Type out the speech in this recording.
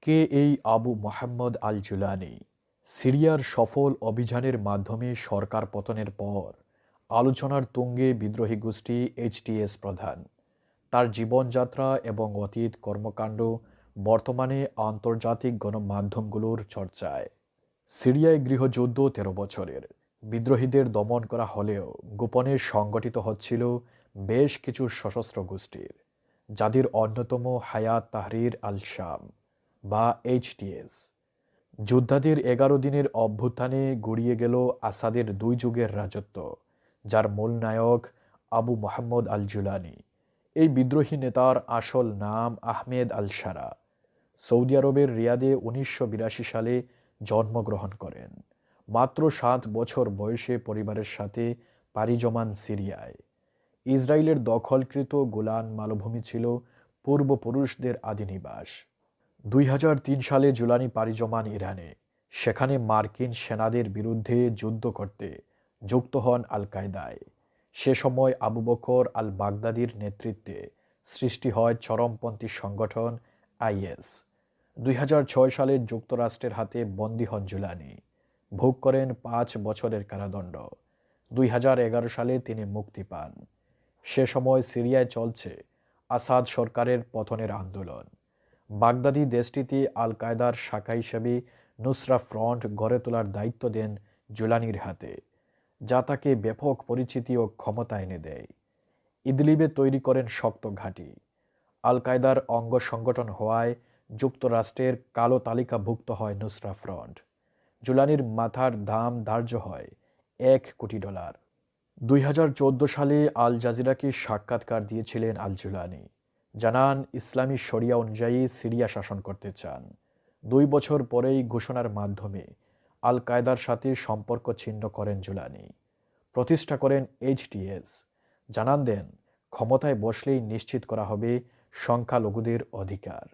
কে এই আবু মোহাম্মদ আল জুলানি? সিরিয়ার সফল অভিযানের মাধ্যমে সরকার পতনের পর আলোচনার তুঙ্গে বিদ্রোহী গোষ্ঠী এইচটিএস প্রধান। তার জীবনযাত্রা এবং অতীত কর্মকাণ্ড বর্তমানে আন্তর্জাতিক গণমাধ্যমগুলোর চর্চায়। সিরিয়ায় গৃহযুদ্ধ ১৩ বছরের। বিদ্রোহীদের দমন করা হলেও গোপনে সংগঠিত হচ্ছিল বেশ কিছু সশস্ত্র গোষ্ঠীর, যাদের অন্যতম হায়াত তাহরির আল শাম বা এইচটিএস। যোদ্ধাদের ১১ দিনের অভ্যুত্থানে গড়িয়ে গেল আসাদের ২ যুগের রাজত্ব, যার মূল নায়ক আবু মোহাম্মদ আল জুলানি। এই বিদ্রোহী নেতার আসল নাম আহমেদ আল সারা। সৌদি আরবের রিয়াদে ১৯৮২ সালে জন্মগ্রহণ করেন। মাত্র ৭ বছর বয়সে পরিবারের সাথে পাড়ি জমান সিরিয়ায়। ইসরায়েলের দখলকৃত গোলান মালভূমি ছিল পূর্বপুরুষদের আদিনিবাস। ২০০৩ সালে জুলানি পাড়ি জমান ইরানে। সেখানে মার্কিন সেনাদের বিরুদ্ধে যুদ্ধ করতে যুক্ত হন আল কায়দায়। সে সময় আবু বকর আল বাগদাদির নেতৃত্বে সৃষ্টি হয় চরমপন্থী সংগঠন আইএস। ২০০৬ সালে যুক্তরাষ্ট্রের হাতে বন্দী হন জুলানি। ভোগ করেন ৫ বছরের কারাদণ্ড। ২০১১ সালে তিনি মুক্তি পান। সে সময় সিরিয়ায় চলছে আসাদ সরকারের পতনের আন্দোলন। বাগদাদি দেশটিতে আল কায়দার শাখা হিসেবে নুসরা ফ্রন্ট গড়ে তোলার দায়িত্ব দেন জুলানির হাতে, যা তাকে ব্যাপক পরিচিতি ও ক্ষমতা এনে দেয়। ইদলিবে তৈরি করেন শক্ত ঘাঁটি। আল কায়দার অঙ্গ সংগঠন হওয়ায় যুক্তরাষ্ট্রের কালো তালিকাভুক্ত হয় নুসরা ফ্রন্ট। জুলানির মাথার দাম ধার্য হয় $১ কোটি। ২০১৪ সালে আল জাজিরাকে সাক্ষাৎকার দিয়েছিলেন আল জুলানি। জানান, ইসলামী শরিয়া অনুযায়ী সিরিয়া শাসন করতে চান। ২ বছর পরেই ঘোষণার মাধ্যমে আল কায়দার সাথে সম্পর্ক ছিন্ন করেন জুলানি। প্রতিষ্ঠা করেন এইচটিএস। জানান দেন, ক্ষমতায় বসলেই নিশ্চিত করা হবে সংখ্যালঘুদের অধিকার।